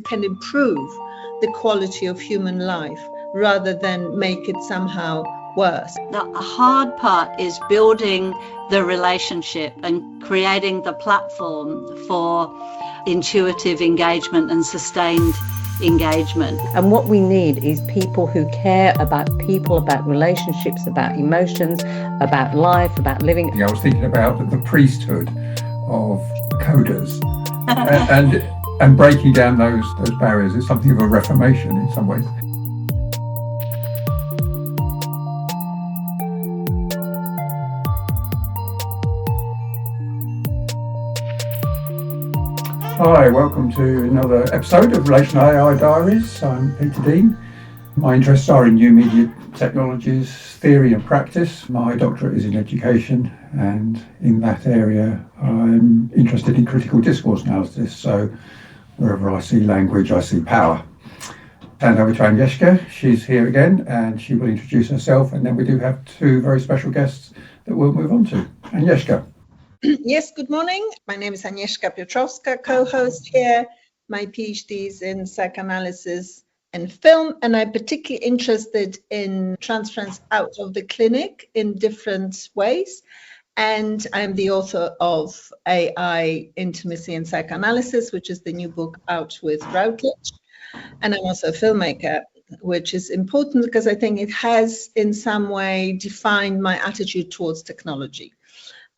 can improve the quality of human life rather than make it somehow worse. The hard part is building the relationship and creating the platform for intuitive engagement and sustained engagement. And what we need is people who care about people, about relationships, about emotions, about life, about living. I was thinking about the priesthood of coders and breaking down those barriers is something of a reformation in some ways. Hi, welcome to another episode of Relational AI Diaries. I'm Peter Dean. My interests are in new media technologies, theory and practice. My doctorate is in education, and in that area I'm interested in critical discourse analysis. So wherever I see language, I see power. Hand over to Agnieszka. She's here again and she will introduce herself, and then we do have two very special guests that we'll move on to. Agnieszka. Yes, good morning. My name is Agnieszka Piotrowska, co-host here. My PhD is in psychoanalysis and film, and I'm particularly interested in transference out of the clinic in different ways. And I'm the author of AI Intimacy and Psychoanalysis, which is the new book out with Routledge. And I'm also a filmmaker, which is important because I think it has in some way defined my attitude towards technology.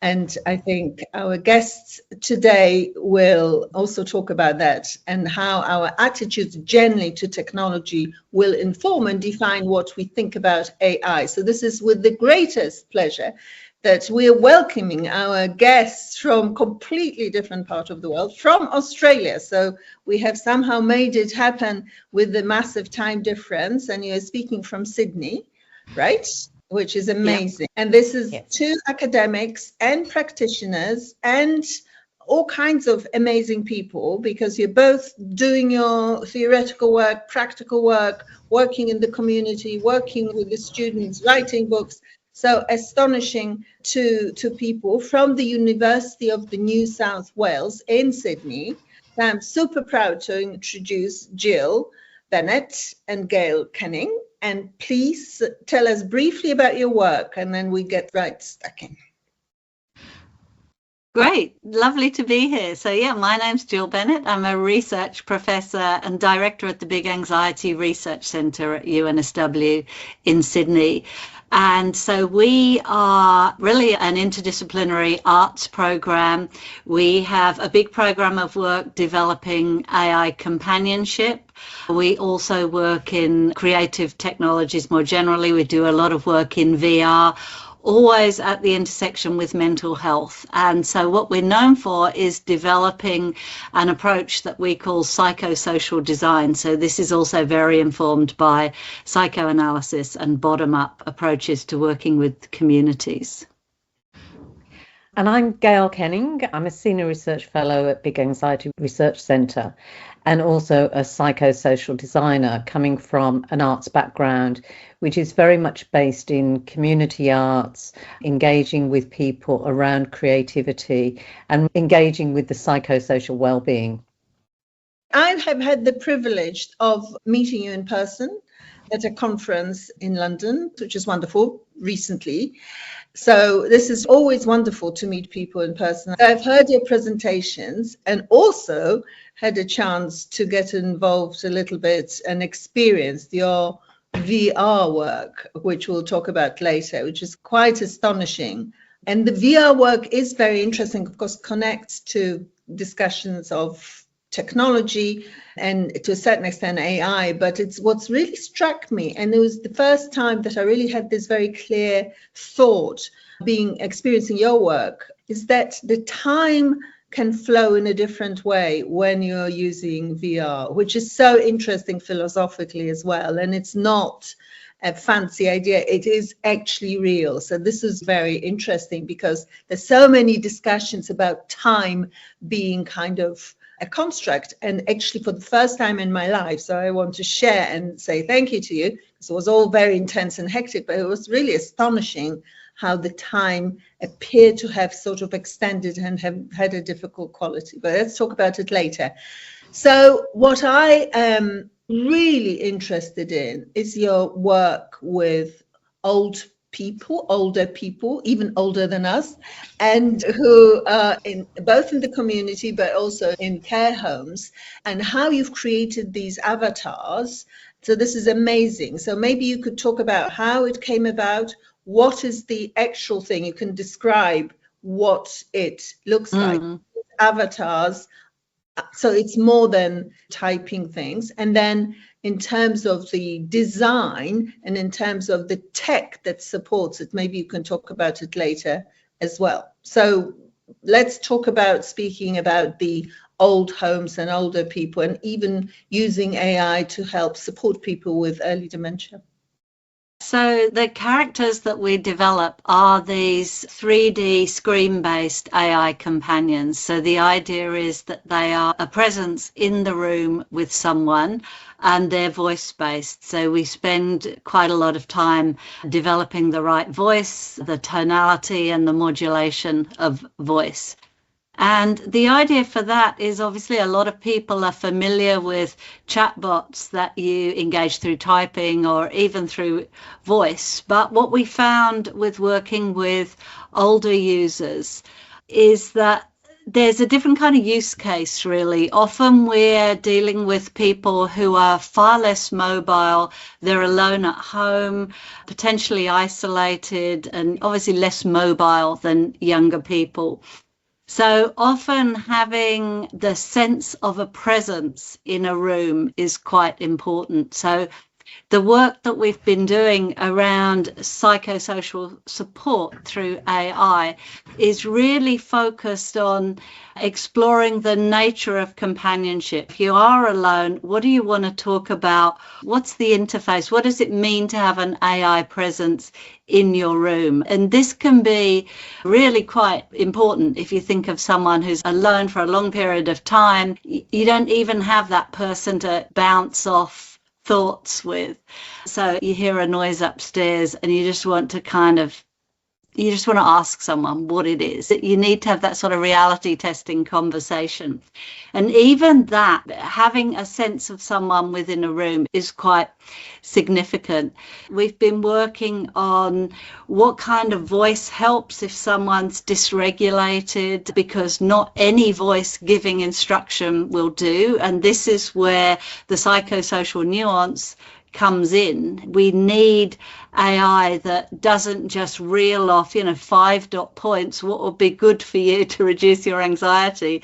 And I think our guests today will also talk about that and how our attitudes generally to technology will inform and define what we think about AI. So this is with the greatest pleasure that we are welcoming our guests from completely different part of the world, from Australia. So we have somehow made it happen with the massive time difference, and you're speaking from Sydney, right? Which is amazing. Yep. And this is two academics and practitioners and all kinds of amazing people, because you're both doing your theoretical work, practical work, working in the community, working with the students, writing books. So astonishing to people from the University of the New South Wales in Sydney. So I'm super proud to introduce Jill Bennett and Gail Canning. And please tell us briefly about your work, and then we get right stuck in. Great, lovely to be here. So my name's Jill Bennett. I'm a research professor and director at the Big Anxiety Research Centre at UNSW in Sydney. And so we are really an interdisciplinary arts program. We have a big program of work developing AI companionship. We also work in creative technologies more generally. We do a lot of work in VR, always at the intersection with mental health. And so what we're known for is developing an approach that we call psychosocial design. So this is also very informed by psychoanalysis and bottom-up approaches to working with communities. And I'm Gail Canning. I'm a senior research fellow at Big Anxiety Research Centre and also a psychosocial designer coming from an arts background, which is very much based in community arts, engaging with people around creativity and engaging with the psychosocial well-being. I have had the privilege of meeting you in person at a conference in London, which is wonderful, recently. So this is always wonderful to meet people in person. I've heard your presentations and also had a chance to get involved a little bit and experienced your VR work, which we'll talk about later, which is quite astonishing. And the VR work is very interesting, of course, connects to discussions of technology and to a certain extent AI, but it's what's really struck me, and it was the first time that I really had this very clear thought experiencing your work, is that the time can flow in a different way when you're using VR, which is so interesting philosophically as well. And it's not a fancy idea, it is actually real. So this is very interesting because there's so many discussions about time being kind of a construct, and actually for the first time in my life, so I want to share and say thank you to you, because it was all very intense and hectic, but it was really astonishing how the time appeared to have sort of extended and have had a difficult quality. But let's talk about it later. So what I am really interested in is your work with older people, even older than us, and who are in both in the community but also in care homes, and how you've created these avatars. So this is amazing. So maybe you could talk about how it came about. What is the actual thing? You can describe what it looks like. Avatars. So it's more than typing things. And then in terms of the design and in terms of the tech that supports it, maybe you can talk about it later as well. So let's talk about speaking about the old homes and older people, and even using AI to help support people with early dementia. So the characters that we develop are these 3D screen-based AI companions. So the idea is that they are a presence in the room with someone, and they're voice-based. So we spend quite a lot of time developing the right voice, the tonality and the modulation of voice. And the idea for that is obviously a lot of people are familiar with chatbots that you engage through typing or even through voice. But what we found with working with older users is that there's a different kind of use case, really. Often we're dealing with people who are far less mobile. They're alone at home, potentially isolated, and obviously less mobile than younger people. So often having the sense of a presence in a room is quite important. So the work that we've been doing around psychosocial support through AI is really focused on exploring the nature of companionship. If you are alone, what do you want to talk about? What's the interface? What does it mean to have an AI presence in your room? And this can be really quite important if you think of someone who's alone for a long period of time. You don't even have that person to bounce off thoughts with. So you hear a noise upstairs and you just want to ask someone what it is. You need to have that sort of reality testing conversation. And even that, having a sense of someone within a room is quite significant. We've been working on what kind of voice helps if someone's dysregulated, because not any voice giving instruction will do. And this is where the psychosocial nuance comes in. We need AI that doesn't just reel off, 5 dot points, what would be good for you to reduce your anxiety.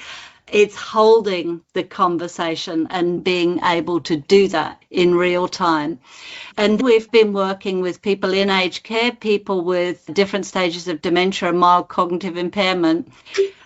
It's holding the conversation and being able to do that in real time. And we've been working with people in aged care, people with different stages of dementia and mild cognitive impairment,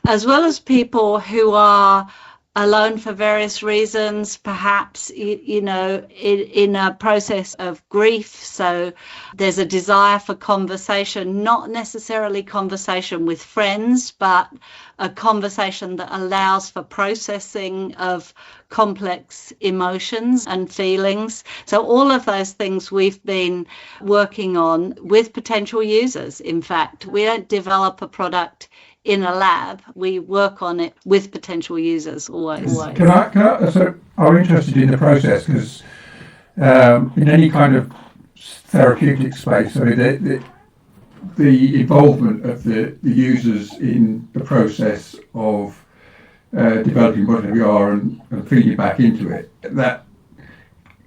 as well as people who are alone for various reasons, perhaps, in a process of grief. So there's a desire for conversation, not necessarily conversation with friends, but a conversation that allows for processing of complex emotions and feelings. So all of those things we've been working on with potential users. In fact, we don't develop a product in a lab, we work on it with potential users always. So I'm interested in the process because in any kind of therapeutic space, I mean, the involvement of the users in the process of developing whatever you are and feeding back into it, that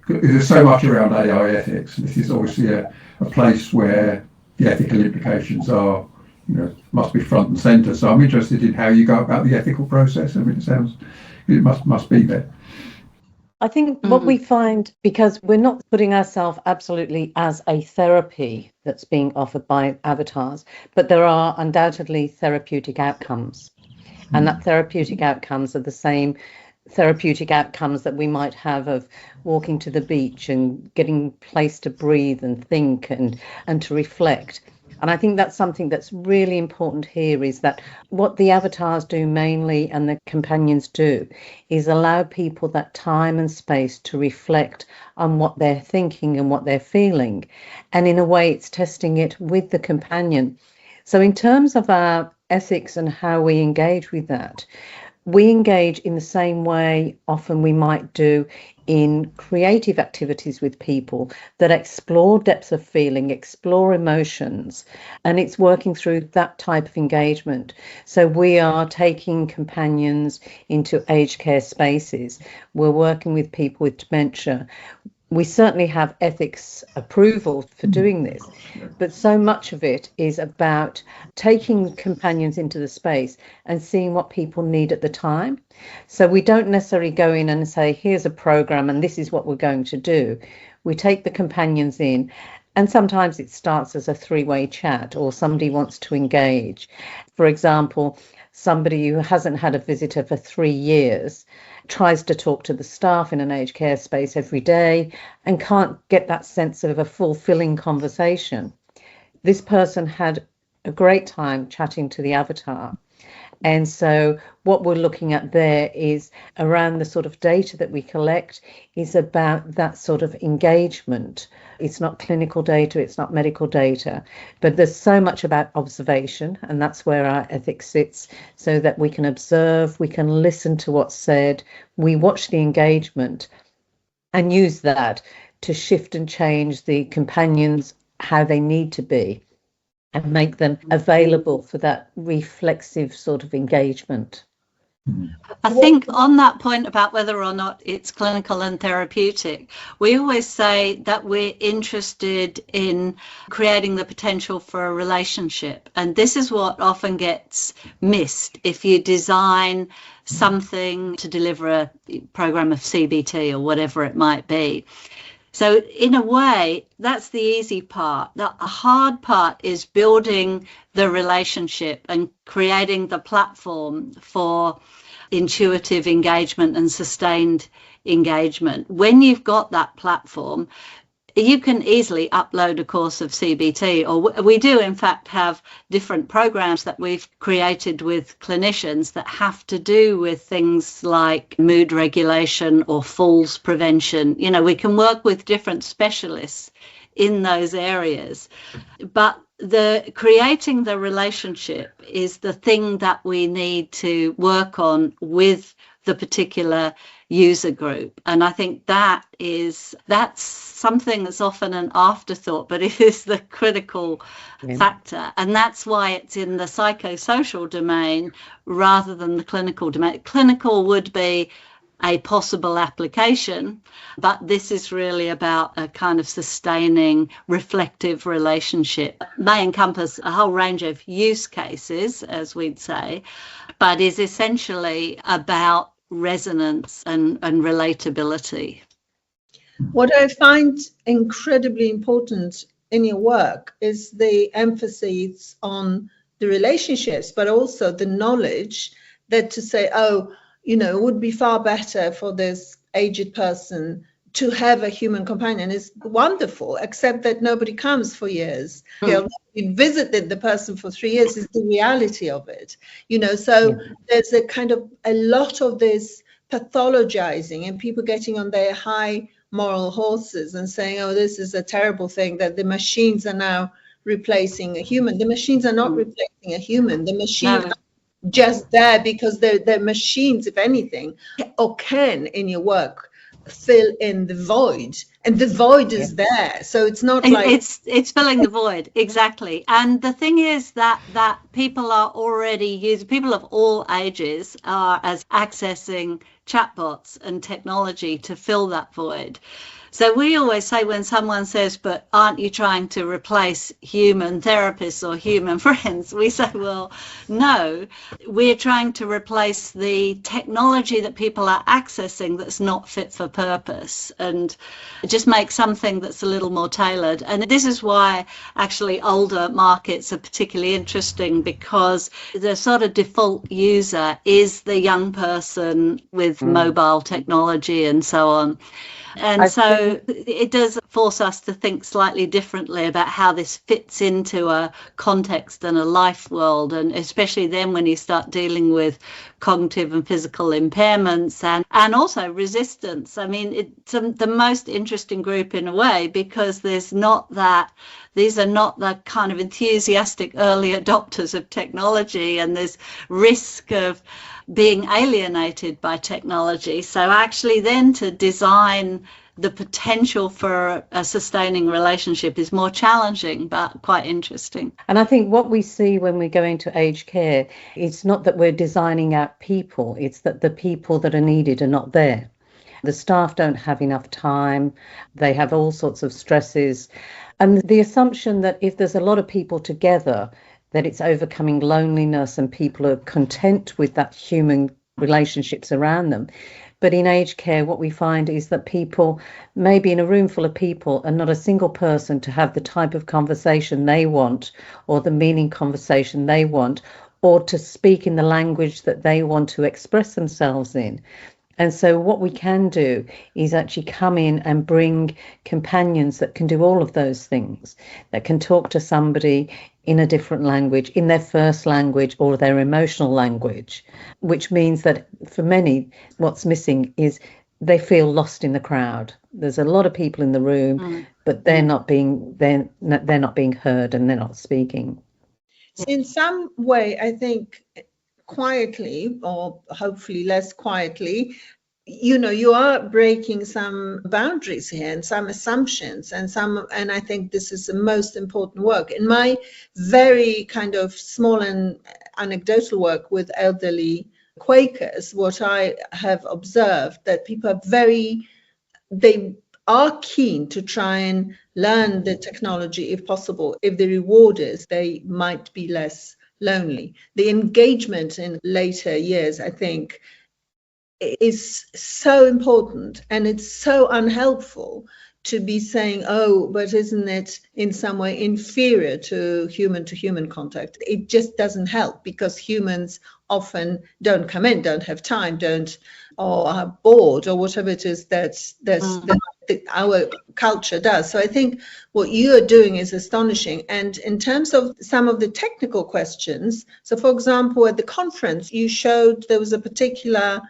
there's so much around AI ethics. This is obviously a place where the ethical implications are, must be front and centre. So I'm interested in how you go about the ethical process. I mean, it must be there. I think what we find, because we're not putting ourselves absolutely as a therapy that's being offered by avatars, but there are undoubtedly therapeutic outcomes. And that therapeutic outcomes are the same therapeutic outcomes that we might have of walking to the beach and getting place to breathe and think and to reflect. And I think that's something that's really important here, is that what the avatars do mainly and the companions do is allow people that time and space to reflect on what they're thinking and what they're feeling. And in a way, it's testing it with the companion. So in terms of our ethics and how we engage with that, we engage in the same way often we might do in creative activities with people that explore depths of feeling, explore emotions, and it's working through that type of engagement. So we are taking companions into aged care spaces. We're working with people with dementia. We certainly have ethics approval for doing this, but so much of it is about taking companions into the space and seeing what people need at the time. So we don't necessarily go in and say, here's a program and this is what we're going to do. We take the companions in, and sometimes it starts as a three-way chat or somebody wants to engage. For example, somebody who hasn't had a visitor for 3 years tries to talk to the staff in an aged care space every day and can't get that sense of a fulfilling conversation. This person had a great time chatting to the avatar. And so what we're looking at there is around the sort of data that we collect is about that sort of engagement. It's not clinical data, it's not medical data, but there's so much about observation, and that's where our ethics sits, so that we can observe, we can listen to what's said, we watch the engagement and use that to shift and change the companions how they need to be, and make them available for that reflexive sort of engagement. I think on that point about whether or not it's clinical and therapeutic, we always say that we're interested in creating the potential for a relationship. And this is what often gets missed if you design something to deliver a program of CBT or whatever it might be. So in a way, that's the easy part. The hard part is building the relationship and creating the platform for intuitive engagement and sustained engagement. When you've got that platform, you can easily upload a course of CBT, or we do in fact have different programs that we've created with clinicians that have to do with things like mood regulation or falls prevention. You know, we can work with different specialists in those areas, but the creating the relationship is the thing that we need to work on with the particular user group. And I think that's something that's often an afterthought, but it is the critical factor. And that's why it's in the psychosocial domain rather than the clinical domain. Clinical would be a possible application, but this is really about a kind of sustaining reflective relationship. It may encompass a whole range of use cases, as we'd say, but is essentially about resonance and relatability. What I find incredibly important in your work is the emphasis on the relationships, but also the knowledge that to say, oh, you know, it would be far better for this aged person to have a human companion is wonderful, except that nobody comes for years. You visited the person for 3 years is the reality of it, you know. So there's a kind of a lot of this pathologizing and people getting on their high moral horses and saying, oh, this is a terrible thing that the machines are now replacing a human. The machines are not replacing a human. The machines are just there because they're machines, if anything, or can in your work fill in the void, and the void is there. So it's not like it's filling the void, exactly. And the thing is that people are already using, people of all ages are as accessing chatbots and technology to fill that void. So we always say when someone says, but aren't you trying to replace human therapists or human friends? We say, well, no, we're trying to replace the technology that people are accessing that's not fit for purpose, and just make something that's a little more tailored. And this is why actually older markets are particularly interesting, because the sort of default user is the young person with mobile technology and so on. And so it does force us to think slightly differently about how this fits into a context and a life world, and especially then when you start dealing with cognitive and physical impairments and also resistance. I mean, it's the most interesting group in a way, because these are not the kind of enthusiastic early adopters of technology, and there's risk of being alienated by technology. So actually then to design the potential for a sustaining relationship is more challenging, but quite interesting. And I think what we see when we go into aged care, it's not that we're designing out people, it's that the people that are needed are not there. The staff don't have enough time, they have all sorts of stresses. And the assumption that if there's a lot of people together, that it's overcoming loneliness and people are content with that human relationships around them. But in aged care, what we find is that people, maybe in a room full of people, and not a single person to have the type of conversation they want, or the meaning conversation they want, or to speak in the language that they want to express themselves in. And so what we can do is actually come in and bring companions that can do all of those things, that can talk to somebody in a different language, in their first language or their emotional language, which means that for many, what's missing is they feel lost in the crowd. There's a lot of people in the room, but they're not being heard and they're not speaking. In some way, I think quietly, or hopefully less quietly, you are breaking some boundaries here and some assumptions and I think this is the most important work. In my very kind of small and anecdotal work with elderly Quakers, what I have observed that people are they are keen to try and learn the technology if possible. If the reward is, they might be less lonely. The engagement in later years, I think, is so important, and it's so unhelpful to be saying, oh, but isn't it in some way inferior to human contact? It just doesn't help, because humans often don't come in, don't have time, or are bored, or whatever it is that our culture does. So I think what you are doing is astonishing. And in terms of some of the technical questions, so for example, at the conference, you showed there was a particular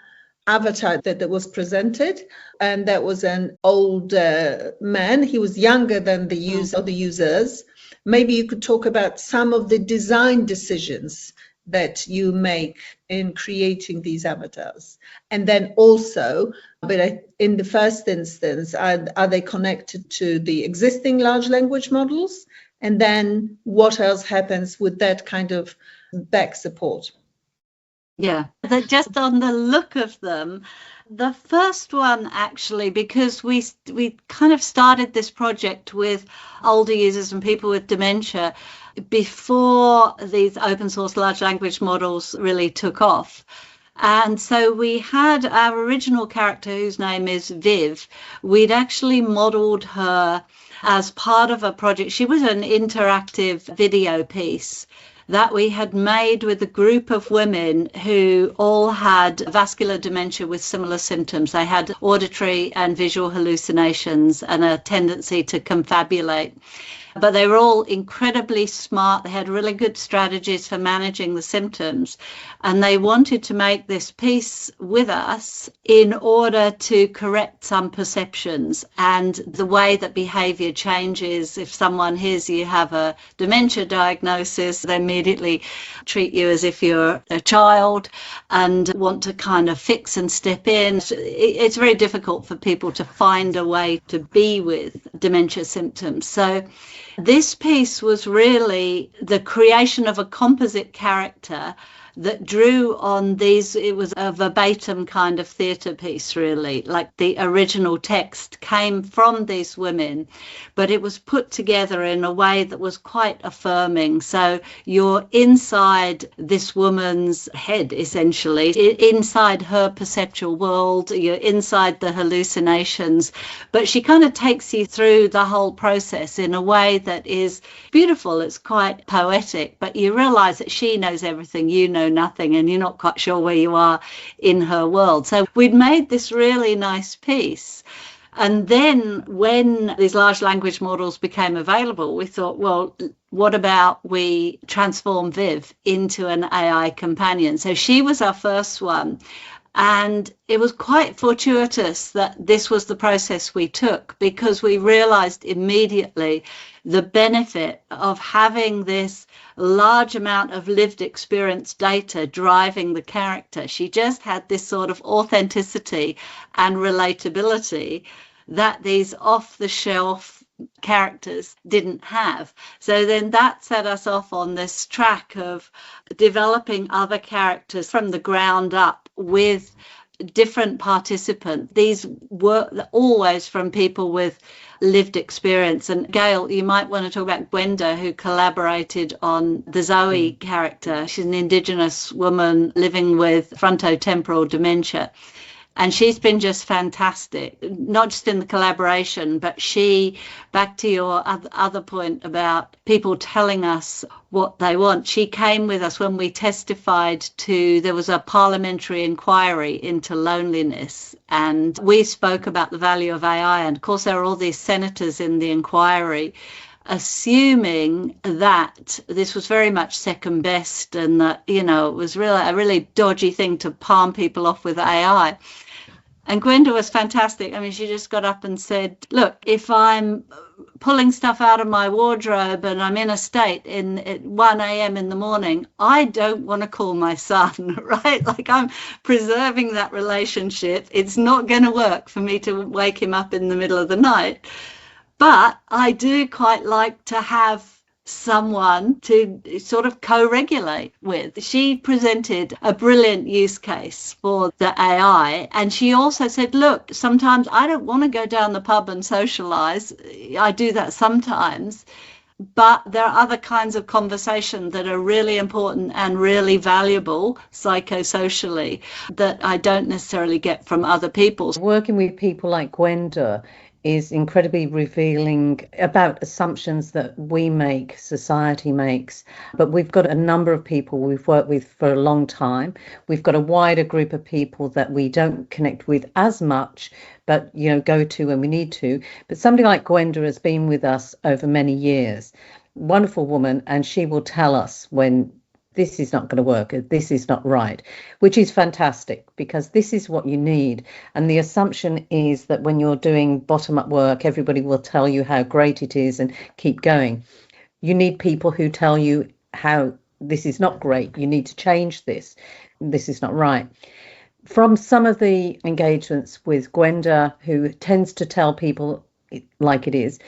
avatar that was presented, and that was an old man. He was younger than the users. Maybe you could talk about some of the design decisions that you make in creating these avatars, and then also, but in the first instance, are they connected to the existing large language models, and then what else happens with that kind of back support? Yeah, just on the look of them, the first one actually, because we kind of started this project with older users and people with dementia before these open source large language models really took off. And so we had our original character, whose name is Viv. We'd actually modeled her as part of a project. She was an interactive video piece that we had made with a group of women who all had vascular dementia with similar symptoms. They had auditory and visual hallucinations and a tendency to confabulate. But they were all incredibly smart. They had really good strategies for managing the symptoms. And they wanted to make this piece with us in order to correct some perceptions and the way that behavior changes. If someone hears you have a dementia diagnosis, they immediately treat you as if you're a child and want to kind of fix and step in. It's very difficult for people to find a way to be with dementia symptoms. So this piece was really the creation of a composite character that drew on these. It was a verbatim kind of theatre piece, really, like the original text came from these women, but it was put together in a way that was quite affirming. So you're inside this woman's head, essentially, inside her perceptual world, you're inside the hallucinations, but she kind of takes you through the whole process in a way that is beautiful. It's quite poetic, but you realise that she knows everything, you know nothing, and you're not quite sure where you are in her world. So we'd made this really nice piece. And then when these large language models became available, we thought, well, what about we transform Viv into an AI companion? So she was our first one. And it was quite fortuitous that this was the process we took, because we realized immediately the benefit of having this large amount of lived experience data driving the character. She just had this sort of authenticity and relatability that these off-the-shelf characters didn't have. So then that set us off on this track of developing other characters from the ground up with different participants. These were always from people with lived experience. And Gail, you might want to talk about Gwenda, who collaborated on the Zoe character. She's an Indigenous woman living with frontotemporal dementia. And she's been just fantastic, not just in the collaboration, but she, back to your other point about people telling us what they want. She came with us when we testified there was a parliamentary inquiry into loneliness, and we spoke about the value of AI. And of course, there are all these senators in the inquiry, assuming that this was very much second best and that, it was really a really dodgy thing to palm people off with AI. And Gwenda was fantastic. I mean, she just got up and said, look, if I'm pulling stuff out of my wardrobe and I'm in a state at 1 a.m. in the morning, I don't want to call my son, right? Like, I'm preserving that relationship. It's not going to work for me to wake him up in the middle of the night. But I do quite like to have someone to sort of co-regulate with. She presented a brilliant use case for the AI, and she also said, look, sometimes I don't want to go down the pub and socialize. I do that sometimes, but there are other kinds of conversation that are really important and really valuable psychosocially that I don't necessarily get from other people. Working with people like Gwenda is incredibly revealing about assumptions that we make, society makes. But we've got a number of people we've worked with for a long time. We've got a wider group of people that we don't connect with as much, but go to when we need to. But somebody like Gwenda has been with us over many years. Wonderful woman, and she will tell us when this is not going to work, this is not right, which is fantastic, because this is what you need. And the assumption is that when you're doing bottom-up work, everybody will tell you how great it is and keep going. You need people who tell you how this is not great, you need to change this is not right. From some of the engagements with Gwenda, who tends to tell people like it is,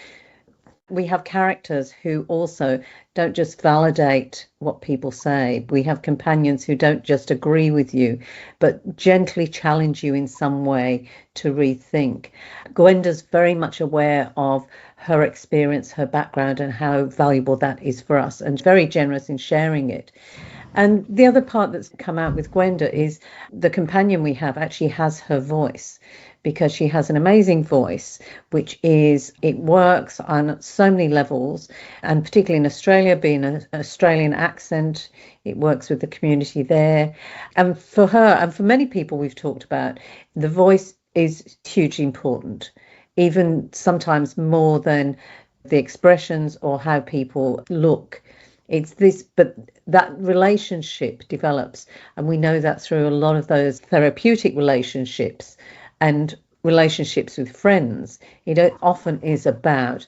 we have characters who also don't just validate what people say. We have companions who don't just agree with you, but gently challenge you in some way to rethink. Gwenda's very much aware of her experience, her background, and how valuable that is for us, and very generous in sharing it. And the other part that's come out with Gwenda is the companion we have actually has her voice, because she has an amazing voice, it works on so many levels, and particularly in Australia, being an Australian accent, it works with the community there. And for her, and for many people we've talked about, the voice is hugely important, even sometimes more than the expressions or how people look. It's this, but that relationship develops, and we know that through a lot of those therapeutic relationships and relationships with friends. It often is about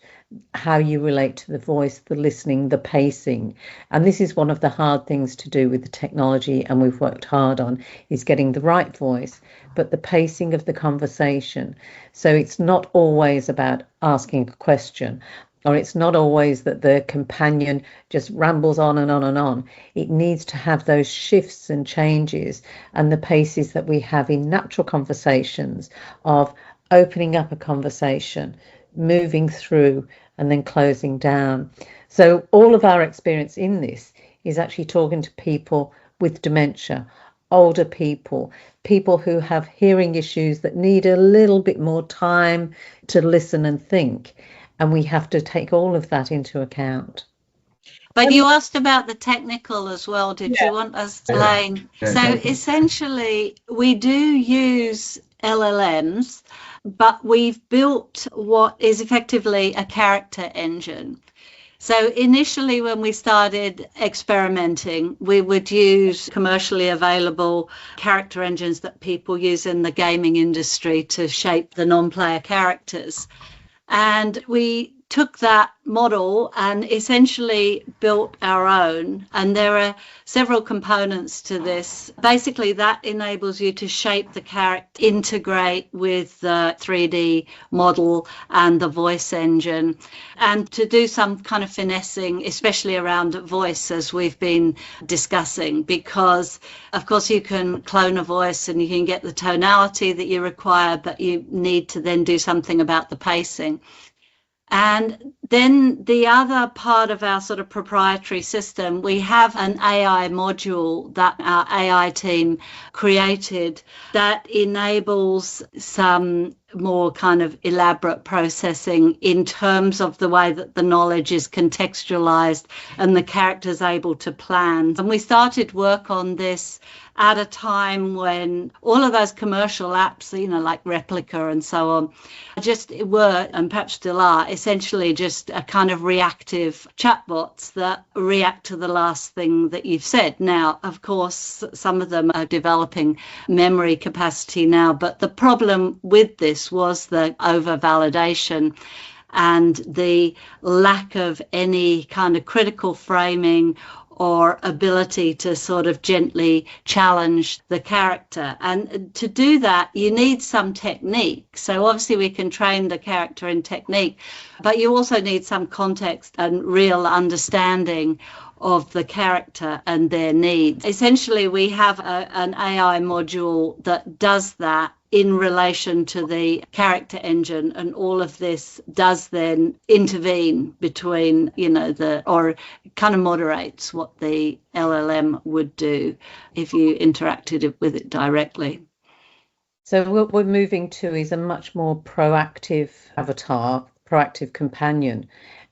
how you relate to the voice, the listening, the pacing. And this is one of the hard things to do with the technology, and we've worked hard on, is getting the right voice, but the pacing of the conversation. So it's not always about asking a question, or it's not always that the companion just rambles on and on and on. It needs to have those shifts and changes and the paces that we have in natural conversations of opening up a conversation, moving through, and then closing down. So all of our experience in this is actually talking to people with dementia, older people, people who have hearing issues that need a little bit more time to listen and think. And we have to take all of that into account. But you asked about the technical as well. Did you want us to explain? Yeah, so essentially, we do use LLMs, but we've built what is effectively a character engine. So initially, when we started experimenting, we would use commercially available character engines that people use in the gaming industry to shape the non-player characters. And we took that model and essentially built our own. And there are several components to this. Basically, that enables you to shape the character, integrate with the 3D model and the voice engine, and to do some kind of finessing, especially around voice, as we've been discussing, because, of course, you can clone a voice and you can get the tonality that you require, but you need to then do something about the pacing. And then the other part of our sort of proprietary system, we have an AI module that our AI team created that enables some more kind of elaborate processing in terms of the way that the knowledge is contextualized and the character's able to plan. And we started work on this at a time when all of those commercial apps, you know, like Replica and so on, just were, and perhaps still are, essentially just a kind of reactive chatbots that react to the last thing that you've said. Now, of course, some of them are developing memory capacity now, but the problem with this was the over-validation and the lack of any kind of critical framing or ability to sort of gently challenge the character. And to do that, you need some technique. So obviously we can train the character in technique, but you also need some context and real understanding of the character and their needs. Essentially, we have an AI module that does that in relation to the character engine, and all of this does then intervene between, you know, or kind of moderates what the LLM would do if you interacted with it directly. So what we're moving to is a much more proactive avatar, proactive companion.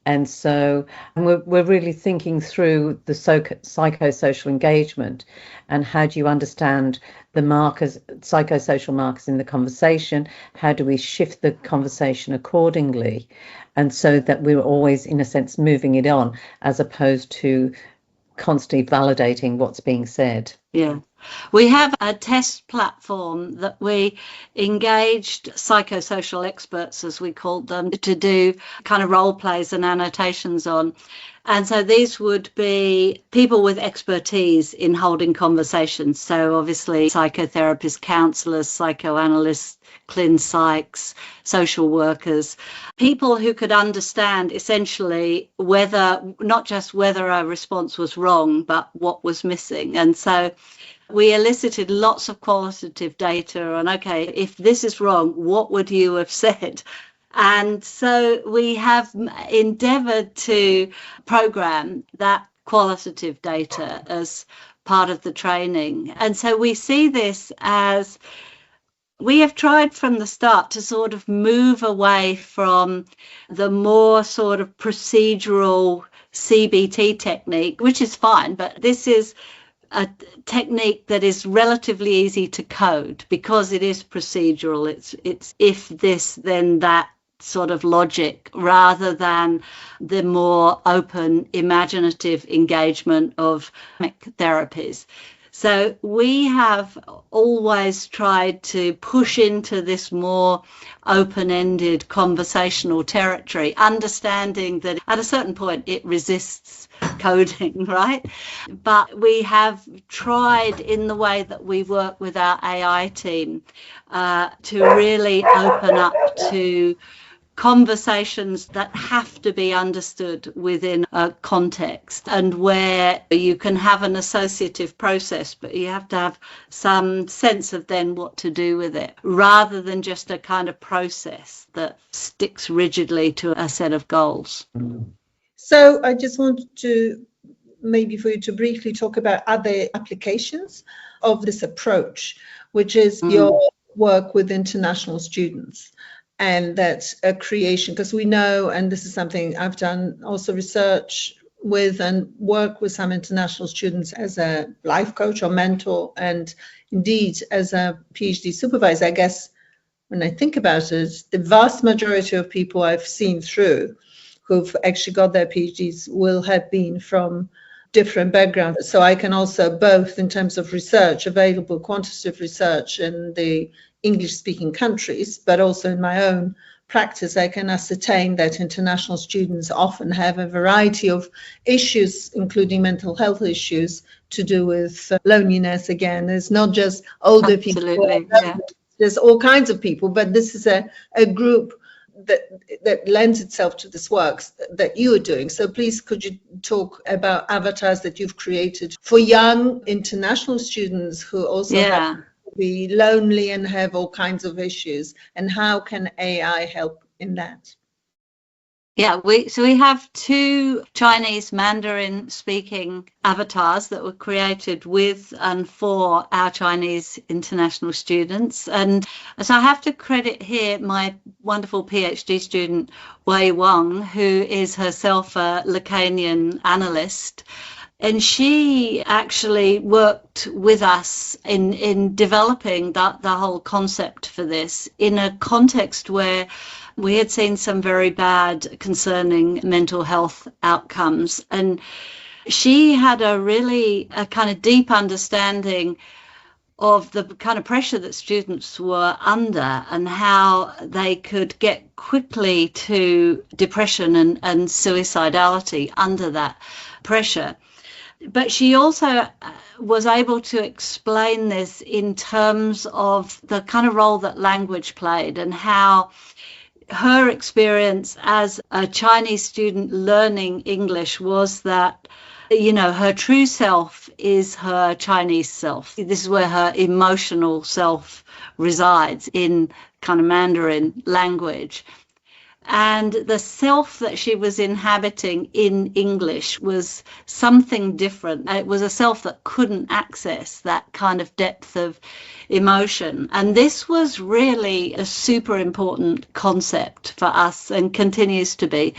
And so we're really thinking through the psychosocial engagement and how do you understand the markers, psychosocial markers in the conversation? How do we shift the conversation accordingly? And so that we're always, in a sense, moving it on as opposed to constantly validating what's being said. Yeah. We have a test platform that we engaged psychosocial experts, as we called them, to do kind of role plays and annotations on. And so these would be people with expertise in holding conversations. So obviously psychotherapists, counsellors, psychoanalysts, clin psychs, social workers, people who could understand essentially not just whether a response was wrong, but what was missing. And so we elicited lots of qualitative data on, okay, if this is wrong, what would you have said? And so we have endeavoured to program that qualitative data as part of the training. And so we see this as, we have tried from the start to sort of move away from the more sort of procedural CBT technique, which is fine, but this is a technique that is relatively easy to code because it is procedural. It's if this, then that sort of logic, rather than the more open, imaginative engagement of therapies. So we have always tried to push into this more open-ended conversational territory, understanding that at a certain point it resists coding, right? But we have tried in the way that we work with our AI team to really open up to conversations that have to be understood within a context, and where you can have an associative process, but you have to have some sense of then what to do with it, rather than just a kind of process that sticks rigidly to a set of goals. So I just wanted to maybe for you to briefly talk about other applications of this approach, which is your work with international students. And that's a creation, because we know, and this is something I've done also research with and work with some international students as a life coach or mentor, and indeed as a PhD supervisor. I guess when I think about it, the vast majority of people I've seen through who've actually got their PhDs will have been from different backgrounds. So I can also, both in terms of research, available quantitative research in the English-speaking countries, but also in my own practice, I can ascertain that international students often have a variety of issues, including mental health issues, to do with loneliness. Again, it's not just older Absolutely, people. yeah. There's all kinds of people, but this is a group that lends itself to this work that you are doing. So please, could you talk about avatars that you've created for young international students who also have to be lonely and have all kinds of issues, and how can AI help in that? Yeah, we have 2 Chinese Mandarin speaking avatars that were created with and for our Chinese international students. And so I have to credit here my wonderful PhD student, Wei Wang, who is herself a Lacanian analyst. And she actually worked with us in developing the whole concept for this in a context where we had seen some very bad concerning mental health outcomes. And she had a kind of deep understanding of the kind of pressure that students were under and how they could get quickly to depression and suicidality under that pressure. But she also was able to explain this in terms of the kind of role that language played and how her experience as a Chinese student learning English was that, you know, her true self is her Chinese self. This is where her emotional self resides, in kind of Mandarin language. And the self that she was inhabiting in English was something different. It was a self that couldn't access that kind of depth of emotion. And this was really a super important concept for us and continues to be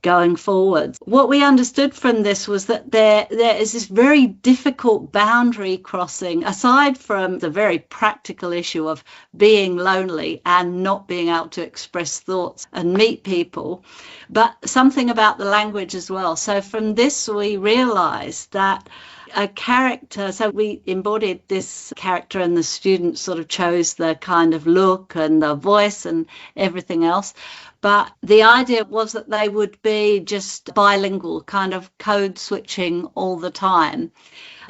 going forward. What we understood from this was that there is this very difficult boundary crossing, aside from the very practical issue of being lonely and not being able to express thoughts and meet people, but something about the language as well. So from this, we realized that a character, so we embodied this character and the students sort of chose the kind of look and the voice and everything else. But the idea was that they would be just bilingual, kind of code switching all the time.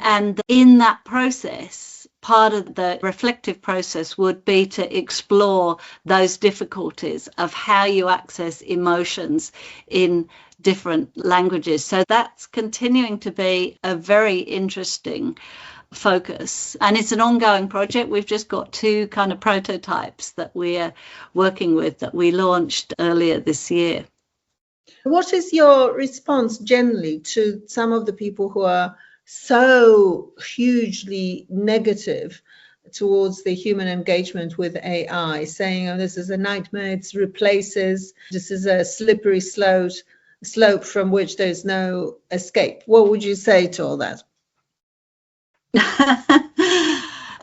And in that process, part of the reflective process would be to explore those difficulties of how you access emotions in different languages. So that's continuing to be a very interesting focus, and it's an ongoing project. We've just got 2 kind of prototypes that we're working with that we launched earlier this year. What is your response generally to some of the people who are so hugely negative towards the human engagement with AI, saying, oh, this is a nightmare, it replaces, this is a slippery slope from which there's no escape? What would you say to all that?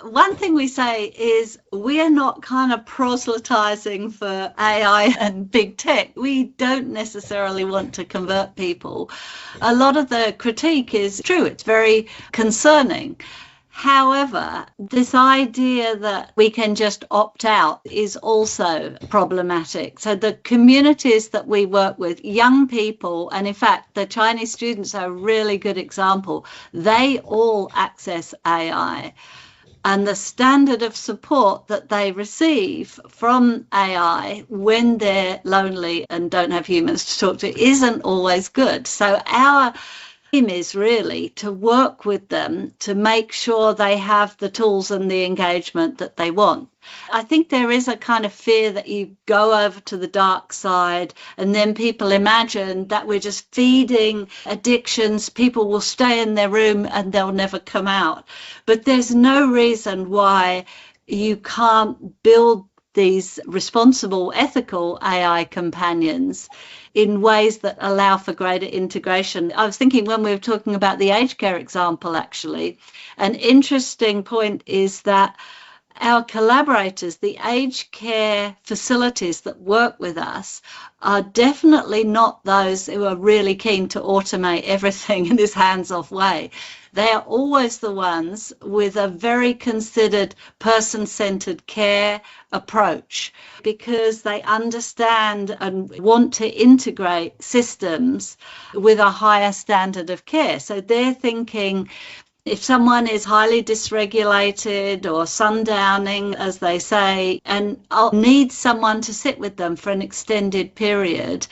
One thing we say is we are not kind of proselytizing for AI and big tech. We don't necessarily want to convert people. A lot of the critique is true. It's very concerning. However, this idea that we can just opt out is also problematic. So the communities that we work with, young people, and in fact, the Chinese students are a really good example. They all access AI. And the standard of support that they receive from AI when they're lonely and don't have humans to talk to isn't always good. So our aim is really to work with them to make sure they have the tools and the engagement that they want. I think there is a kind of fear that you go over to the dark side and then people imagine that we're just feeding addictions. People will stay in their room and they'll never come out. But there's no reason why you can't build these responsible, ethical AI companions in ways that allow for greater integration. I was thinking when we were talking about the aged care example, actually, an interesting point is that our collaborators, the aged care facilities that work with us, are definitely not those who are really keen to automate everything in this hands-off way. They are always the ones with a very considered person-centered care approach, because they understand and want to integrate systems with a higher standard of care. So they're thinking, if someone is highly dysregulated or sundowning, as they say, and I'll need someone to sit with them for an extended period,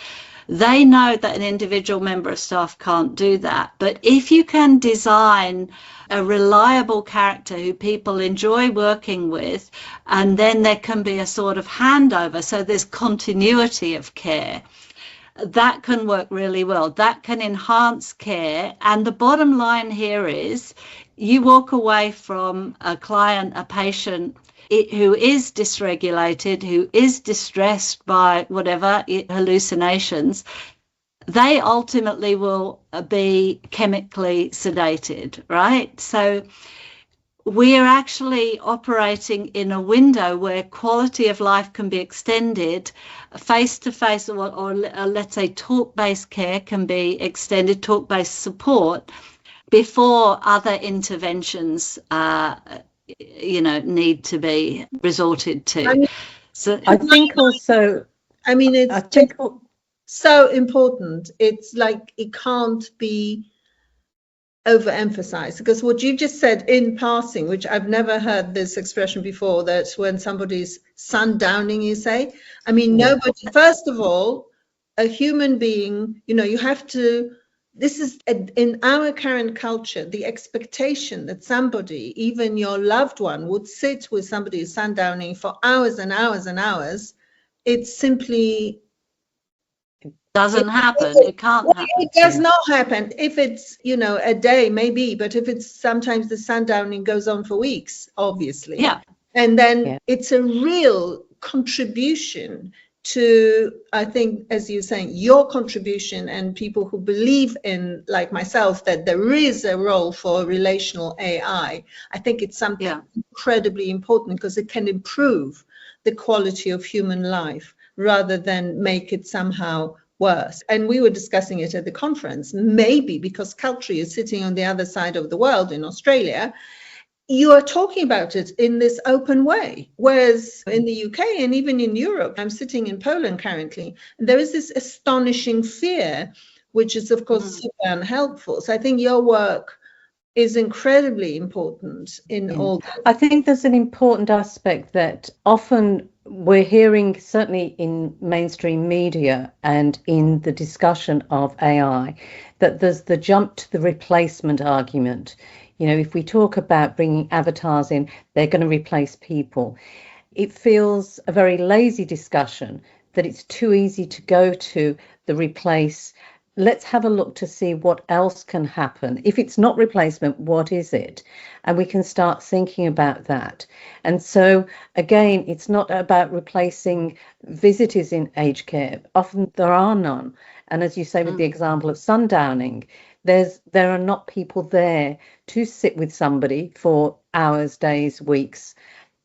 they know that an individual member of staff can't do that. But if you can design a reliable character who people enjoy working with, and then there can be a sort of handover, so there's continuity of care, that can work really well. That can enhance care. And the bottom line here is you walk away from a client, a patient who is dysregulated, who is distressed by whatever hallucinations, they ultimately will be chemically sedated, right? So we're actually operating in a window where quality of life can be extended, face-to-face or let's say talk-based care can be extended, talk-based support, before other interventions need to be resorted to. I think also, I mean, it's so important. It's like it can't be overemphasized, because what you just said in passing, which I've never heard this expression before, that when somebody's sundowning, you say, I mean, nobody, first of all, a human being, you have to, this is in our current culture, the expectation that somebody, even your loved one, would sit with somebody who's sundowning for hours and hours and hours. It's simply doesn't happen. It can't happen. It does not happen. If it's, a day, maybe, but if it's sometimes the sundowning goes on for weeks, obviously. Yeah. And then it's a real contribution to, I think, as you're saying, your contribution, and people who believe in, like myself, that there is a role for relational AI. I think it's something incredibly important, because it can improve the quality of human life rather than make it somehow worse. And we were discussing it at the conference, maybe because Culture is sitting on the other side of the world in Australia, you are talking about it in this open way. Whereas in the UK and even in Europe, I'm sitting in Poland currently, and there is this astonishing fear, which is of course super unhelpful. So I think your work is incredibly important in all that. I think there's an important aspect that often we're hearing, certainly in mainstream media and in the discussion of AI, that there's the jump to the replacement argument. If we talk about bringing avatars in, they're going to replace people. It feels a very lazy discussion, that it's too easy to go to the replace. Let's have a look to see what else can happen. If it's not replacement, what is it? And we can start thinking about that. And so, again, it's not about replacing visitors in aged care. Often there are none. And as you say, with the example of sundowning, there are not people there to sit with somebody for hours, days, weeks.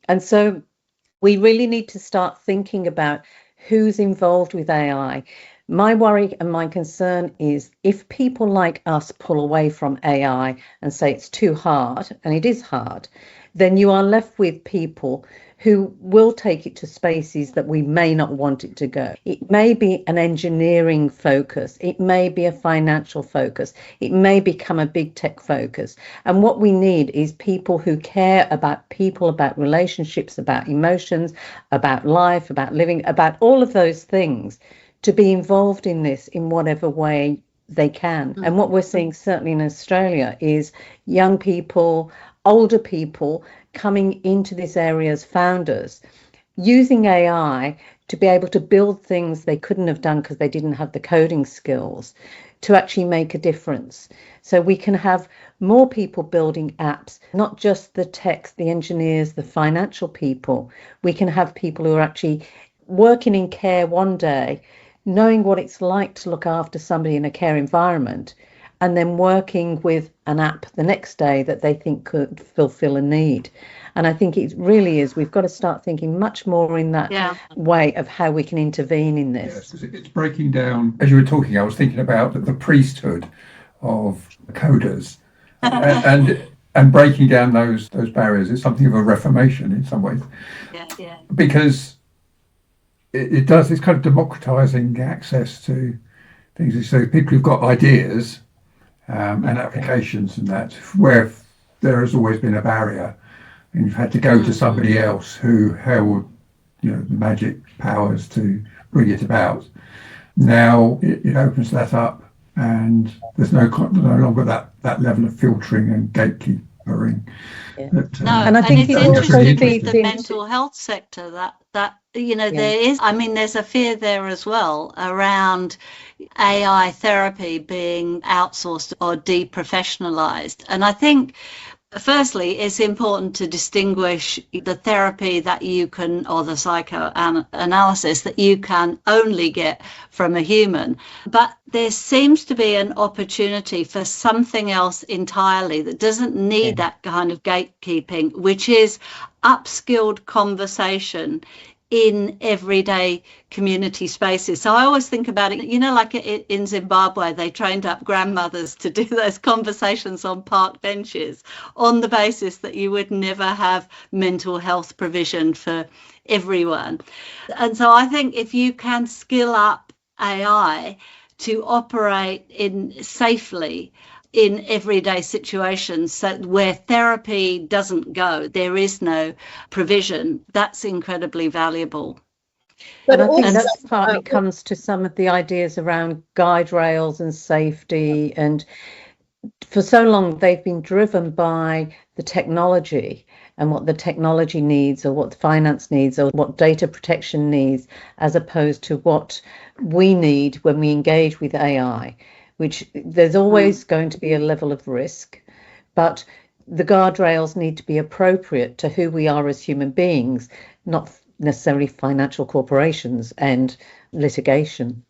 And so we really need to start thinking about who's involved with AI. My worry and my concern is if people like us pull away from AI and say it's too hard, and it is hard, then you are left with people who will take it to spaces that we may not want it to go. It may be an engineering focus. It may be a financial focus. It may become a big tech focus. And what we need is people who care about people, about relationships, about emotions, about life, about living, about all of those things, to be involved in this in whatever way they can. And what we're seeing certainly in Australia is young people, older people coming into this area as founders, using AI to be able to build things they couldn't have done because they didn't have the coding skills, to actually make a difference. So we can have more people building apps, not just the techs, the engineers, the financial people. We can have people who are actually working in care one day, knowing what it's like to look after somebody in a care environment, and then working with an app the next day that they think could fulfill a need. And I think it really is, we've got to start thinking much more in that way of how we can intervene in this. Yes, it's breaking down. As you were talking, I was thinking about the priesthood of coders and breaking down those barriers is something of a reformation in some ways. Yeah. Because it's kind of democratizing access to things. So people who've got ideas and applications and that, where there has always been a barrier, and you've had to go to somebody else who held, the magic powers to bring it about. Now it opens that up, and there's no longer that level of filtering and gatekeeping. And I think it's interesting with the into mental health sector that there is, there's a fear there as well around AI therapy being outsourced or deprofessionalized. And I think firstly, it's important to distinguish the therapy that you can, or the psychoanalysis that you can only get from a human. But there seems to be an opportunity for something else entirely that doesn't need that kind of gatekeeping, which is upskilled conversation in everyday community spaces. So I always think about it, like in Zimbabwe, they trained up grandmothers to do those conversations on park benches on the basis that you would never have mental health provision for everyone. And so I think if you can skill up AI to operate safely in everyday situations, so where therapy doesn't go, there is no provision, that's incredibly valuable. But I think that's partly comes to some of the ideas around guide rails and safety, and for so long they've been driven by the technology and what the technology needs, or what the finance needs, or what data protection needs, as opposed to what we need when we engage with AI, which there's always going to be a level of risk, but the guardrails need to be appropriate to who we are as human beings, not necessarily financial corporations and litigation.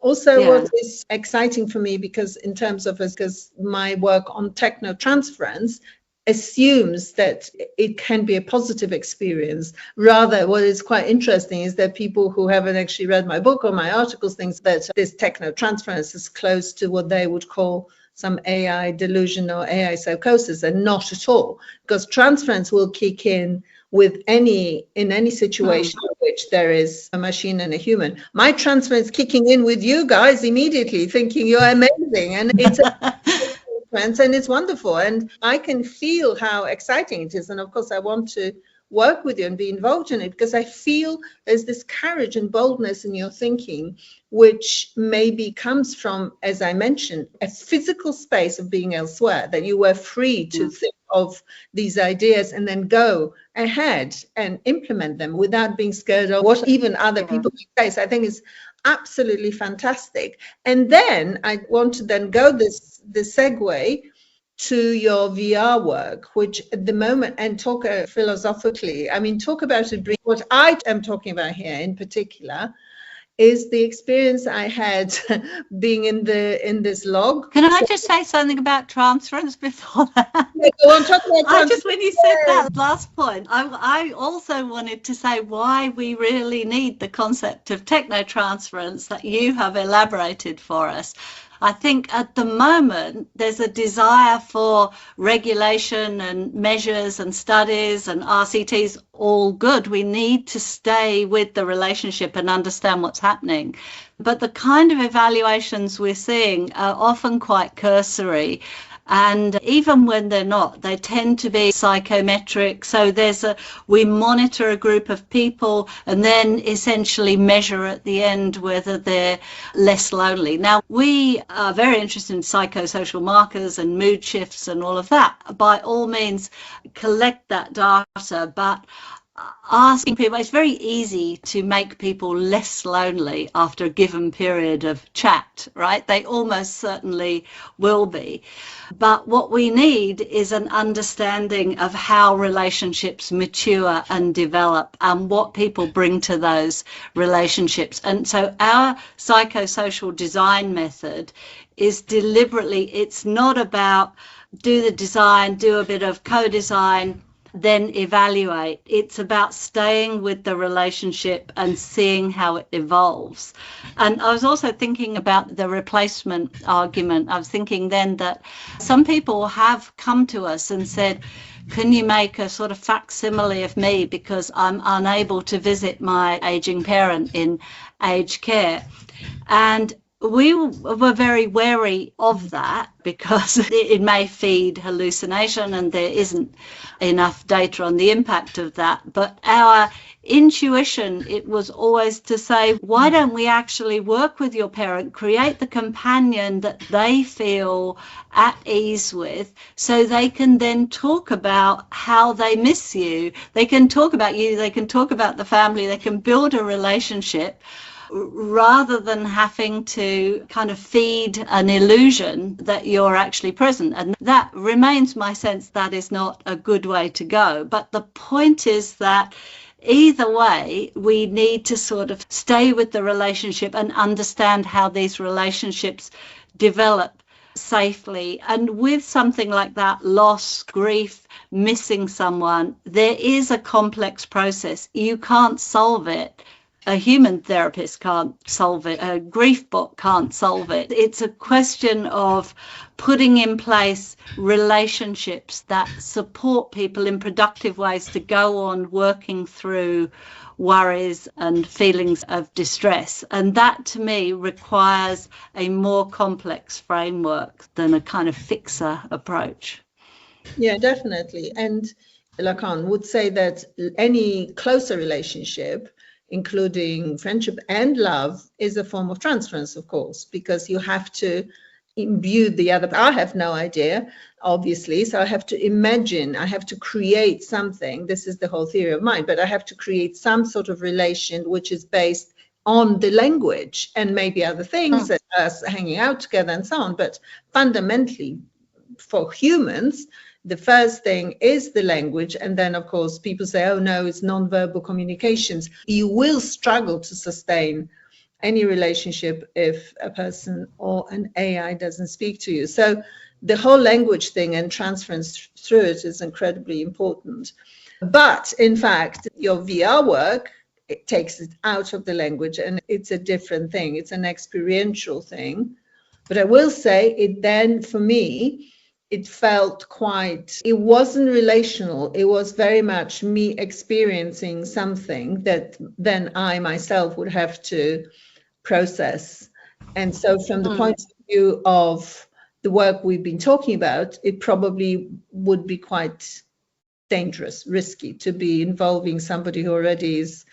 Also, what is exciting for me, because in terms of because my work on technotransference assumes that it can be a positive experience. Rather, what is quite interesting is that people who haven't actually read my book or my articles think that this technotransference is close to what they would call some AI delusion or AI psychosis, and not at all, because transference will kick in in any situation in which there is a machine and a human. My transference kicking in with you guys immediately, thinking you're amazing, and it's and it's wonderful, and I can feel how exciting it is. And of course I want to work with you and be involved in it, because I feel there's this courage and boldness in your thinking, which maybe comes from, as I mentioned, a physical space of being elsewhere, that you were free to think of these ideas and then go ahead and implement them without being scared of what even other people say. So I think it's absolutely fantastic. And then I want to then go this segue to your VR work, which at the moment, and talk philosophically, talk about it. What I am talking about here in particular is the experience I had being in this log. Can I just say something about transference before that? Yeah, go on, talk about when you said that last point, I also wanted to say why we really need the concept of technotransference that you have elaborated for us. I think at the moment there's a desire for regulation and measures and studies and RCTs, all good. We need to stay with the relationship and understand what's happening. But the kind of evaluations we're seeing are often quite cursory. And even when they're not, they tend to be psychometric. So we monitor a group of people and then essentially measure at the end whether they're less lonely. Now, we are very interested in psychosocial markers and mood shifts and all of that. By all means, collect that data, but asking people, it's very easy to make people less lonely after a given period of chat, right? They almost certainly will be. But what we need is an understanding of how relationships mature and develop and what people bring to those relationships. And so our psychosocial design method is deliberately, it's not about do the design, do a bit of co-design, then evaluate. It's about staying with the relationship and seeing how it evolves. And I was also thinking about the replacement argument. I was thinking then that some people have come to us and said, can you make a sort of facsimile of me because I'm unable to visit my aging parent in aged care? And we were very wary of that because it may feed hallucination and there isn't enough data on the impact of that. But our intuition, it was always to say, why don't we actually work with your parent, create the companion that they feel at ease with, so they can then talk about how they miss you. They can talk about you, they can talk about the family, they can build a relationship, rather than having to kind of feed an illusion that you're actually present. And that remains my sense that is not a good way to go. But the point is that either way, we need to sort of stay with the relationship and understand how these relationships develop safely. And with something like that, loss, grief, missing someone, there is a complex process. You can't solve it. A human therapist can't solve it. A grief book can't solve it. It's a question of putting in place relationships that support people in productive ways to go on working through worries and feelings of distress. And that, to me, requires a more complex framework than a kind of fixer approach. Yeah, definitely. And Lacan would say that any closer relationship, including friendship and love, is a form of transference, of course, because you have to imbue the other. I have no idea, obviously, so I have to imagine, I have to create something. This is the whole theory of mind, but I have to create some sort of relation which is based on the language and maybe other things, such as hanging out together and so on. But fundamentally, for humans, the first thing is the language. And then, of course, people say, oh, no, it's nonverbal communications. You will struggle to sustain any relationship if a person or an AI doesn't speak to you. So the whole language thing and transference through it is incredibly important. But in fact, your VR work, it takes it out of the language and it's a different thing. It's an experiential thing. But I will say it then, for me, it felt it wasn't relational. It was very much me experiencing something that then I myself would have to process. And so from the point of view of the work we've been talking about, it probably would be quite dangerous, risky to be involving somebody who already is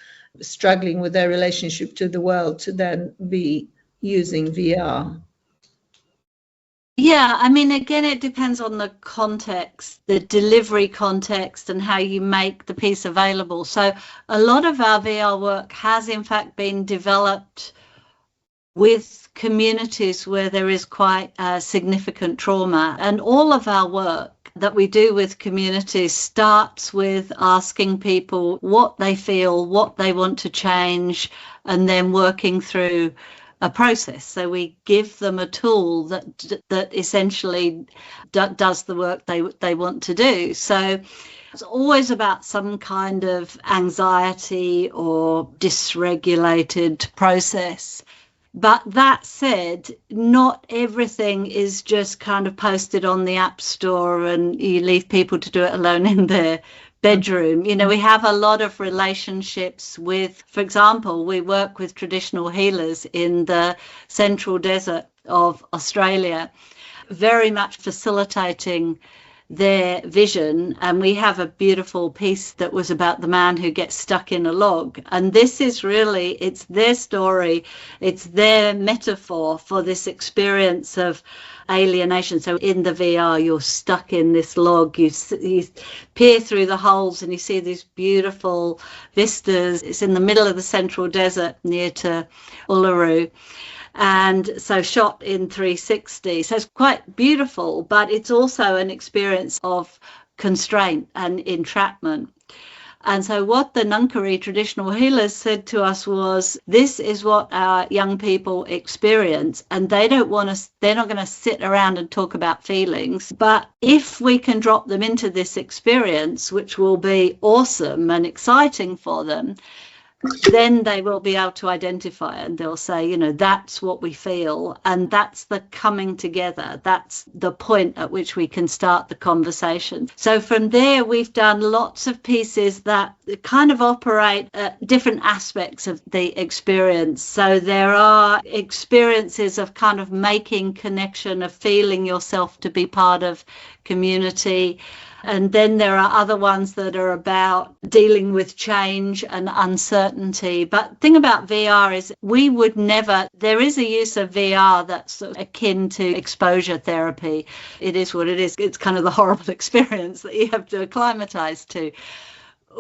struggling with their relationship to the world to then be using VR. Yeah, I mean, again, it depends on the context, the delivery context, and how you make the piece available. So a lot of our VR work has, in fact, been developed with communities where there is quite significant trauma. And all of our work that we do with communities starts with asking people what they feel, what they want to change, and then working through a process. So we give them a tool that essentially does the work they want to do. So it's always about some kind of anxiety or dysregulated process. But that said, not everything is just kind of posted on the App Store and you leave people to do it alone in their bedroom. You know, we have a lot of relationships with, for example, we work with traditional healers in the central desert of Australia, very much facilitating their vision. And we have a beautiful piece that was about the man who gets stuck in a log. And this is really, it's their story, it's their metaphor for this experience of alienation. So in the VR, you're stuck in this log, you peer through the holes and you see these beautiful vistas. It's in the middle of the central desert near to Uluru. And so shot in 360. So it's quite beautiful, but it's also an experience of constraint and entrapment. And so what the Ngangkari traditional healers said to us was, this is what our young people experience, and they're not going to sit around and talk about feelings. But if we can drop them into this experience, which will be awesome and exciting for them, then they will be able to identify and they'll say, you know, that's what we feel. And that's the coming together. That's the point at which we can start the conversation. So from there, we've done lots of pieces that kind of operate at different aspects of the experience. So there are experiences of kind of making connection, of feeling yourself to be part of community. And then there are other ones that are about dealing with change and uncertainty. But the thing about VR is there is a use of VR that's sort of akin to exposure therapy. It is what it is. It's kind of the horrible experience that you have to acclimatize to.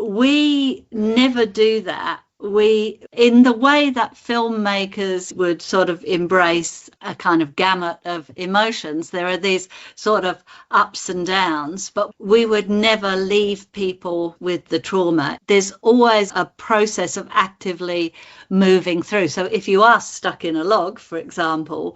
We never do that. In the way that filmmakers would sort of embrace a kind of gamut of emotions, there are these sort of ups and downs, but we would never leave people with the trauma. There's always a process of actively moving through. So if you are stuck in a log, for example,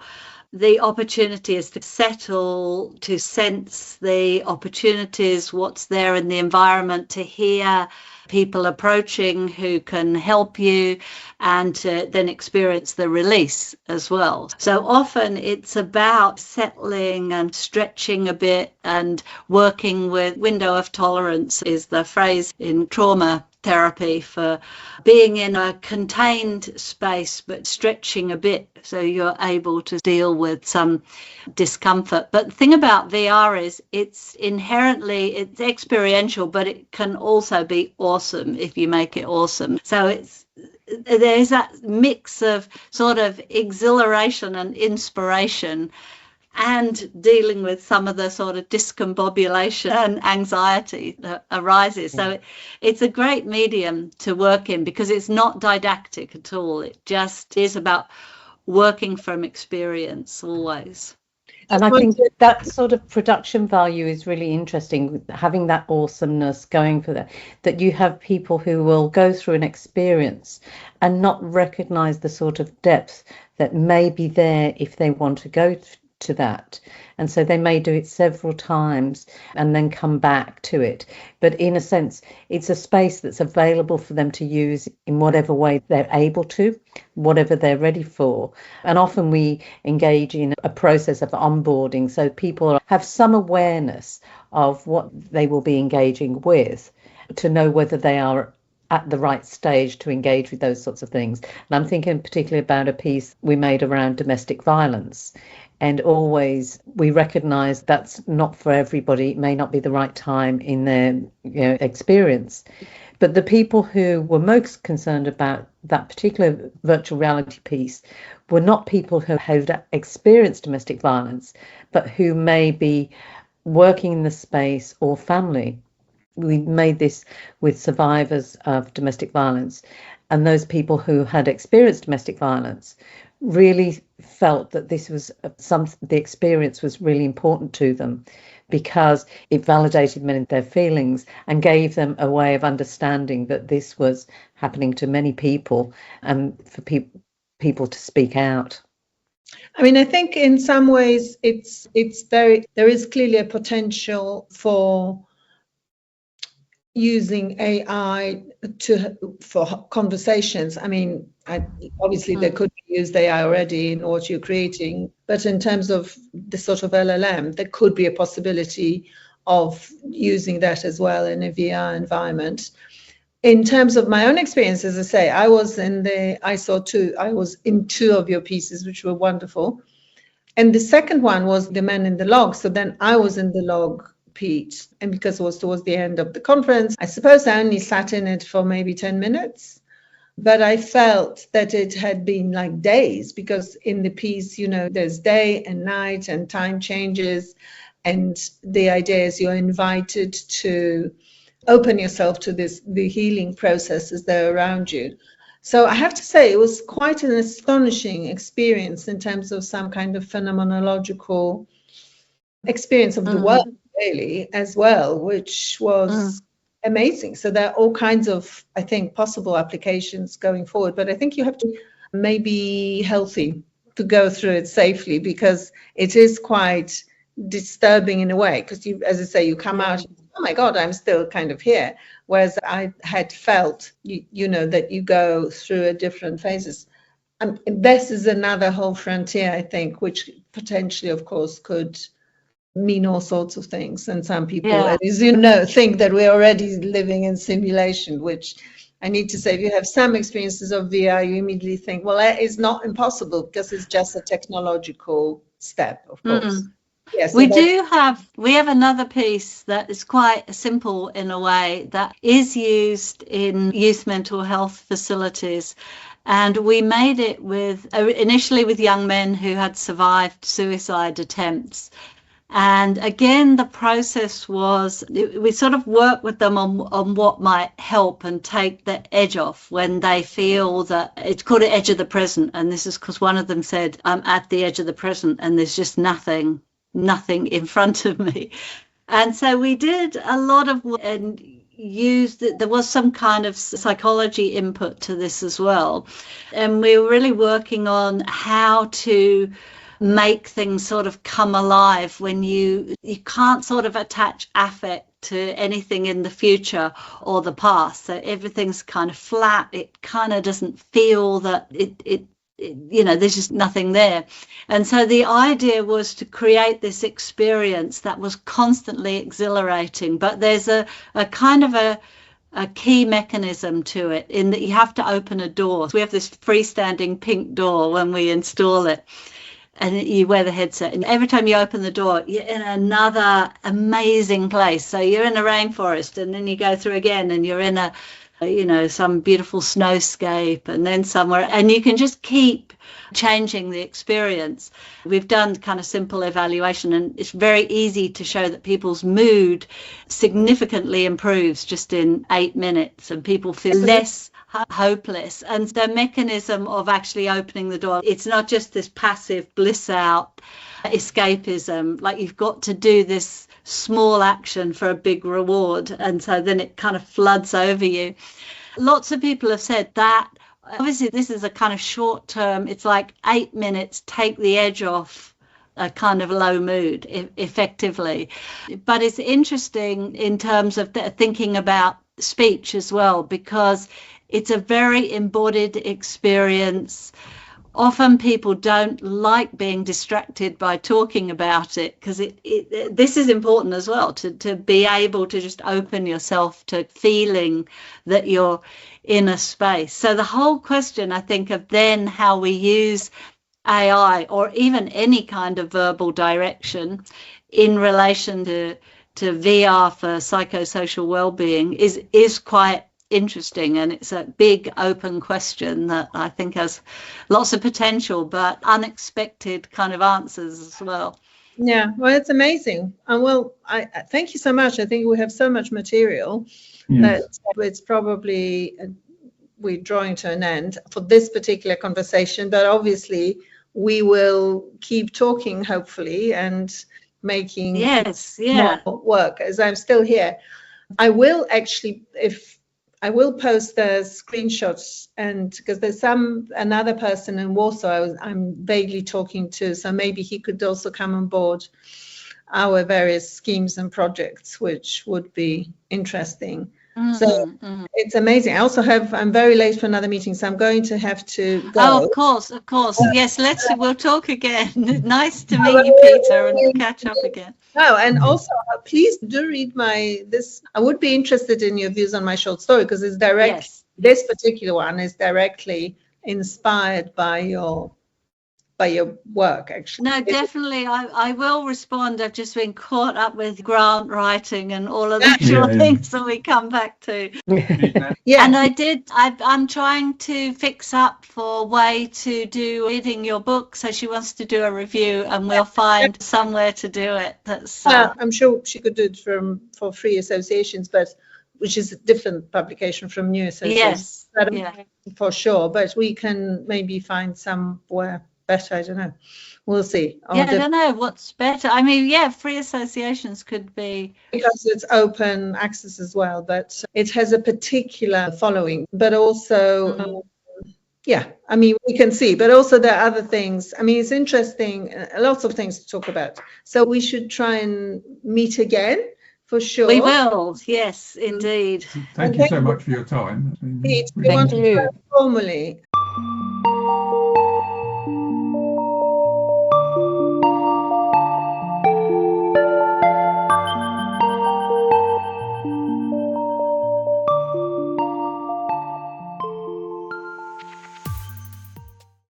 the opportunity is to settle, to sense the opportunities, what's there in the environment, to hear people approaching who can help you, and to then experience the release as well. So often it's about settling and stretching a bit and working with window of tolerance is the phrase in trauma therapy for being in a contained space but stretching a bit so you're able to deal with some discomfort. But the thing about VR is it's experiential, but it can also be awesome if you make it awesome. So there's that mix of sort of exhilaration and inspiration and dealing with some of the sort of discombobulation and anxiety that arises. So it's a great medium to work in because it's not didactic at all. It just is about working from experience always. And I think that sort of production value is really interesting, having that awesomeness going for that you have people who will go through an experience and not recognize the sort of depth that may be there if they want to go to that. And so they may do it several times and then come back to it. But in a sense, it's a space that's available for them to use in whatever way they're able to, whatever they're ready for. And often we engage in a process of onboarding, so people have some awareness of what they will be engaging with to know whether they are at the right stage to engage with those sorts of things. And I'm thinking particularly about a piece we made around domestic violence. And always we recognise that's not for everybody. It may not be the right time in their experience. But the people who were most concerned about that particular virtual reality piece were not people who had experienced domestic violence, but who may be working in the space or family. We made this with survivors of domestic violence, and those people who had experienced domestic violence really felt that this was the experience was really important to them because it validated many of their feelings and gave them a way of understanding that this was happening to many people and for people to speak out. I mean, I think in some ways there is clearly a potential for using AI for conversations. I mean, obviously they could use AI already in what you're creating, but in terms of the sort of LLM, there could be a possibility of using that as well in a VR environment. In terms of my own experience, as I say, I was in two of your pieces, which were wonderful. And the second one was the man in the log. So then I was in the log Pete. And because it was towards the end of the conference, I suppose I only sat in it for maybe 10 minutes. But I felt that it had been like days, because in the piece, there's day and night and time changes. And the idea is you're invited to open yourself to the healing processes that are around you. So I have to say it was quite an astonishing experience in terms of some kind of phenomenological experience of the world, really, as well, which was amazing. So there are all kinds of, I think, possible applications going forward. But I think you have to maybe healthy to go through it safely, because it is quite disturbing in a way, because you, as I say, you come out, oh my God, I'm still kind of here. Whereas I had felt, that you go through different phases. And this is another whole frontier, I think, which potentially, of course, could mean all sorts of things. And some people, as you know, think that we're already living in simulation, which I need to say, if you have some experiences of VR, you immediately think, well, that is not impossible, because it's just a technological step, of course. Yes, we have another piece that is quite simple in a way, that is used in youth mental health facilities. And we made it initially with young men who had survived suicide attempts. And again, the process was, we sort of work with them on what might help and take the edge off when they feel that it's called an edge of the present. And this is because one of them said, I'm at the edge of the present and there's just nothing in front of me. And so we did a lot of work and there was some kind of psychology input to this as well. And we were really working on how to make things sort of come alive when you can't sort of attach affect to anything in the future or the past. So everything's kind of flat. It kind of doesn't feel that it there's just nothing there. And so the idea was to create this experience that was constantly exhilarating, but there's a kind of a key mechanism to it, in that you have to open a door. So we have this freestanding pink door when we install it, and you wear the headset, and every time you open the door, you're in another amazing place. So you're in a rainforest, and then you go through again, and you're in some beautiful snowscape, and then somewhere, and you can just keep changing the experience. We've done kind of simple evaluation, and it's very easy to show that people's mood significantly improves just in 8 minutes, and people feel less hopeless. And the mechanism of actually opening the door, it's not just this passive bliss out escapism, like you've got to do this small action for a big reward, and so then it kind of floods over you. Lots of people have said that obviously this is a kind of short term, it's like 8 minutes, take the edge off a kind of low mood effectively. But it's interesting in terms of thinking about speech as well, because it's a very embodied experience. Often people don't like being distracted by talking about it, because this is important as well, to be able to just open yourself to feeling that you're in a space. So the whole question, I think, of then how we use AI or even any kind of verbal direction in relation to VR for psychosocial well-being is quite interesting, and it's a big open question that I think has lots of potential but unexpected kind of answers as well. Yeah, well, it's amazing. And well, I thank you so much. I think we have so much material that it's probably we're drawing to an end for this particular conversation, but obviously we will keep talking, hopefully, and making more work as I'm still here. I will actually, I will post the screenshots, and because there's another person in Warsaw I'm vaguely talking to, so maybe he could also come on board our various schemes and projects, which would be interesting. So it's amazing. I'm very late for another meeting, so I'm going to have to go. Oh, of course. Yes, we'll talk again. Nice to meet you, Peter, and catch up again. Oh, and also please do read I would be interested in your views on my short story, because it's direct. Yes. This particular one is directly inspired by your by your work, actually. No, definitely. I will respond. I've just been caught up with grant writing and all of the sort of things that we come back to. Yeah. And I'm trying to fix up for a way to do reading your book. So she wants to do a review, and we'll find somewhere to do it. That's I'm sure she could do it for Free Associations, but which is a different publication from New Associations. Yes. For sure. But we can maybe find somewhere better. I don't know. We'll see. I don't know what's better. I mean, Free Associations could be, because it's open access as well, but it has a particular following. But also, I mean, we can see. But also there are other things. I mean, it's interesting. Lots of things to talk about. So we should try and meet again. For sure. We will, yes, indeed. Thank you so much for your time. We want to try formally